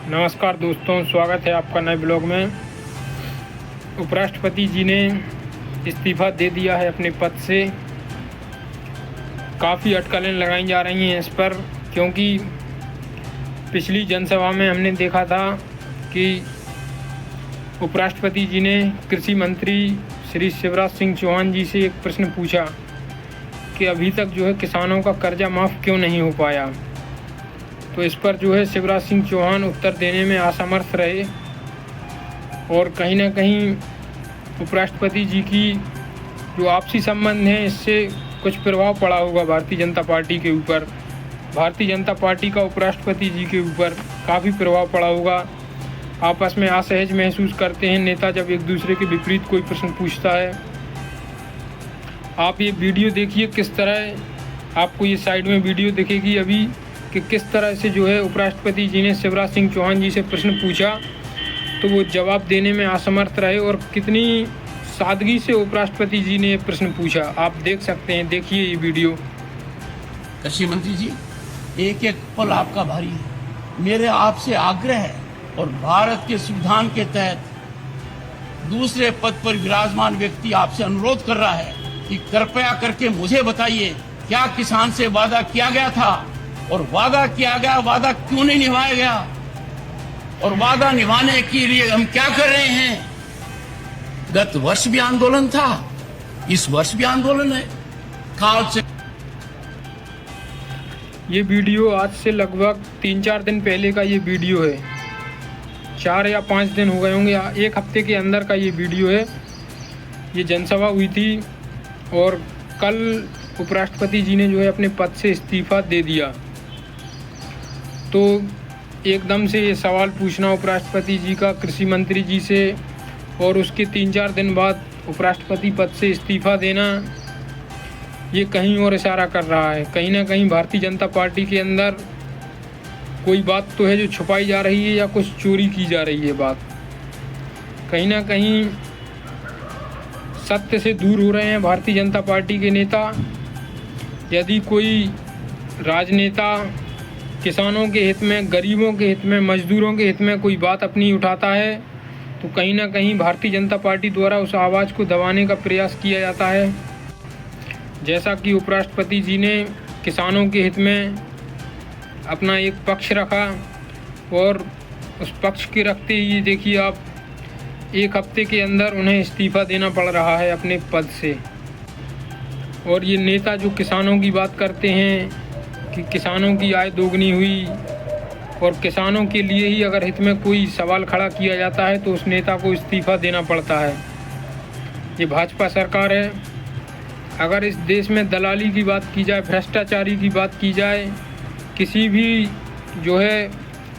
नमस्कार दोस्तों, स्वागत है आपका नए ब्लॉग में। उपराष्ट्रपति जी ने इस्तीफ़ा दे दिया है अपने पद से। काफ़ी अटकलें लगाई जा रही हैं इस पर, क्योंकि पिछली जनसभा में हमने देखा था कि उपराष्ट्रपति जी ने कृषि मंत्री श्री शिवराज सिंह चौहान जी से एक प्रश्न पूछा कि अभी तक किसानों का कर्जा माफ़ क्यों नहीं हो पाया। तो इस पर शिवराज सिंह चौहान उत्तर देने में असमर्थ रहे और कहीं ना कहीं उपराष्ट्रपति जी की जो आपसी संबंध हैं इससे कुछ प्रभाव पड़ा होगा भारतीय जनता पार्टी के ऊपर। भारतीय जनता पार्टी का उपराष्ट्रपति जी के ऊपर काफ़ी प्रभाव पड़ा होगा। आपस में असहज महसूस करते हैं नेता जब एक दूसरे के विपरीत कोई प्रश्न पूछता है। आप ये वीडियो देखिए, किस तरह आपको ये साइड में वीडियो दिखेगी अभी कि किस तरह से उपराष्ट्रपति जी ने शिवराज सिंह चौहान जी से प्रश्न पूछा तो वो जवाब देने में असमर्थ रहे और कितनी सादगी से उपराष्ट्रपति जी ने ये प्रश्न पूछा। आप देख सकते हैं, देखिए ये वीडियो। कृषि मंत्री जी, एक एक पल आपका भारी है। मेरे आपसे आग्रह है और भारत के संविधान के तहत दूसरे पद पर विराजमान व्यक्ति आपसे अनुरोध कर रहा है कि कृपया करके मुझे बताइए, क्या किसान से वादा किया गया था और वादा किया गया वादा क्यों नहीं निभाया गया, और वादा निभाने के लिए हम क्या कर रहे हैं। गत वर्ष भी आंदोलन था, इस वर्ष भी आंदोलन है। काल से ये वीडियो आज से लगभग 3-4 दिन पहले का ये वीडियो है। 4 या 5 दिन हो गए होंगे, एक हफ्ते के अंदर का ये वीडियो है। ये जनसभा हुई थी और कल उपराष्ट्रपति जी ने अपने पद से इस्तीफ़ा दे दिया। तो एकदम से ये सवाल पूछना उपराष्ट्रपति जी का कृषि मंत्री जी से और उसके 3-4 दिन बाद उपराष्ट्रपति पद से इस्तीफ़ा देना, ये कहीं और इशारा कर रहा है। कहीं ना कहीं भारतीय जनता पार्टी के अंदर कोई बात तो है जो छुपाई जा रही है या कुछ चोरी की जा रही है बात। कहीं ना कहीं सत्य से दूर हो रहे हैं भारतीय जनता पार्टी के नेता। यदि कोई राजनेता किसानों के हित में, गरीबों के हित में, मजदूरों के हित में कोई बात अपनी उठाता है तो कहीं ना कहीं भारतीय जनता पार्टी द्वारा उस आवाज़ को दबाने का प्रयास किया जाता है। जैसा कि उपराष्ट्रपति जी ने किसानों के हित में अपना एक पक्ष रखा और उस पक्ष के रखते ही देखिए आप, एक हफ्ते के अंदर उन्हें इस्तीफ़ा देना पड़ रहा है अपने पद से। और ये नेता जो किसानों की बात करते हैं कि किसानों की आय दोगुनी हुई और किसानों के लिए ही अगर हित में कोई सवाल खड़ा किया जाता है तो उस नेता को इस्तीफ़ा देना पड़ता है। ये भाजपा सरकार है। अगर इस देश में दलाली की बात की जाए, भ्रष्टाचारी की बात की जाए, किसी भी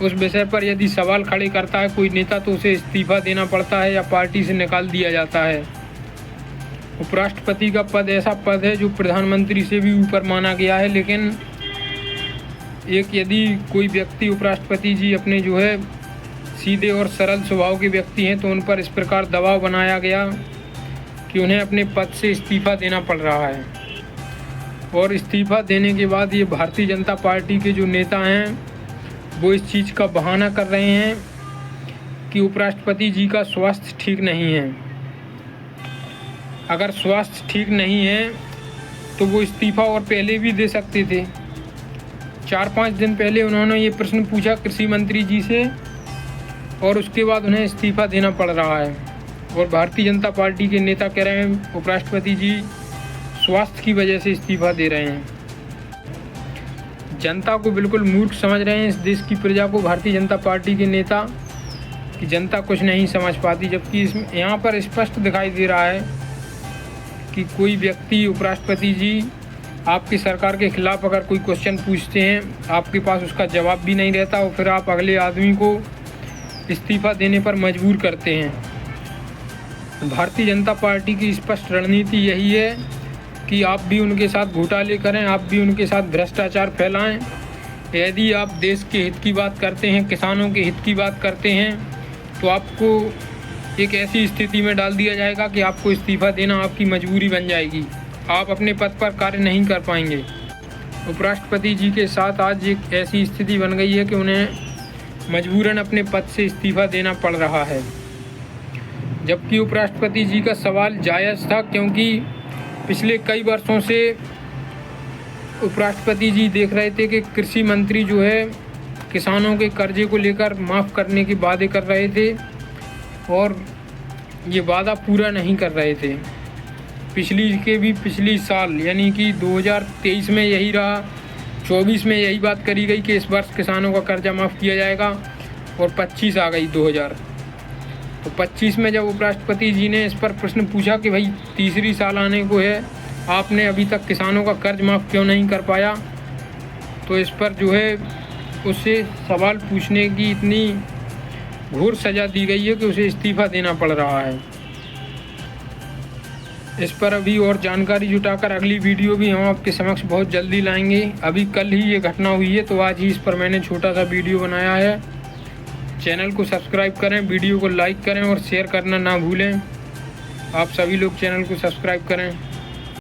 उस विषय पर यदि सवाल खड़े करता है कोई नेता तो उसे इस्तीफ़ा देना पड़ता है या पार्टी से निकाल दिया जाता है। उपराष्ट्रपति का पद ऐसा पद है जो प्रधानमंत्री से भी ऊपर माना गया है, लेकिन यदि कोई व्यक्ति, उपराष्ट्रपति जी अपने सीधे और सरल स्वभाव के व्यक्ति हैं तो उन पर इस प्रकार दबाव बनाया गया कि उन्हें अपने पद से इस्तीफ़ा देना पड़ रहा है। और इस्तीफ़ा देने के बाद ये भारतीय जनता पार्टी के जो नेता हैं वो इस चीज़ का बहाना कर रहे हैं कि उपराष्ट्रपति जी का स्वास्थ्य ठीक नहीं है। अगर स्वास्थ्य ठीक नहीं है तो वो इस्तीफ़ा और पहले भी दे सकते थे। 4-5 दिन पहले उन्होंने ये प्रश्न पूछा कृषि मंत्री जी से और उसके बाद उन्हें इस्तीफ़ा देना पड़ रहा है। और भारतीय जनता पार्टी के नेता कह रहे हैं उपराष्ट्रपति जी स्वास्थ्य की वजह से इस्तीफ़ा दे रहे हैं। जनता को बिल्कुल मूर्ख समझ रहे हैं, इस देश की प्रजा को भारतीय जनता पार्टी के नेता, कि जनता कुछ नहीं समझ पाती। जबकि यहाँ पर स्पष्ट दिखाई दे रहा है कि कोई व्यक्ति, उपराष्ट्रपति जी आपकी सरकार के खिलाफ अगर कोई क्वेश्चन पूछते हैं, आपके पास उसका जवाब भी नहीं रहता और फिर आप अगले आदमी को इस्तीफ़ा देने पर मजबूर करते हैं। भारतीय जनता पार्टी की स्पष्ट रणनीति यही है कि आप भी उनके साथ घोटाले करें, आप भी उनके साथ भ्रष्टाचार फैलाएं। यदि आप देश के हित की बात करते हैं, किसानों के हित की बात करते हैं तो आपको एक ऐसी स्थिति में डाल दिया जाएगा कि आपको इस्तीफ़ा देना आपकी मजबूरी बन जाएगी। आप अपने पद पर कार्य नहीं कर पाएंगे। उपराष्ट्रपति जी के साथ आज एक ऐसी स्थिति बन गई है कि उन्हें मजबूरन अपने पद से इस्तीफा देना पड़ रहा है। जबकि उपराष्ट्रपति जी का सवाल जायज़ था, क्योंकि पिछले कई वर्षों से उपराष्ट्रपति जी देख रहे थे कि कृषि मंत्री जो है किसानों के कर्जे को लेकर माफ़ करने के वादे कर रहे थे और ये वादा पूरा नहीं कर रहे थे। पिछली साल यानी कि 2023 में यही रहा, 24 में यही बात करी गई कि इस वर्ष किसानों का कर्जा माफ़ किया जाएगा और 25 आ गई 2000। तो 25 में जब उपराष्ट्रपति जी ने इस पर प्रश्न पूछा कि भाई तीसरी साल आने को है, आपने अभी तक किसानों का कर्ज माफ़ क्यों नहीं कर पाया, तो इस पर जो है उससे सवाल पूछने की इतनी घोर सज़ा दी गई है कि उसे इस्तीफा देना पड़ रहा है। इस पर अभी और जानकारी जुटाकर अगली वीडियो भी हम आपके समक्ष बहुत जल्दी लाएंगे। अभी कल ही ये घटना हुई है, तो आज ही इस पर मैंने छोटा सा वीडियो बनाया है। चैनल को सब्सक्राइब करें, वीडियो को लाइक करें और शेयर करना ना भूलें। आप सभी लोग चैनल को सब्सक्राइब करें।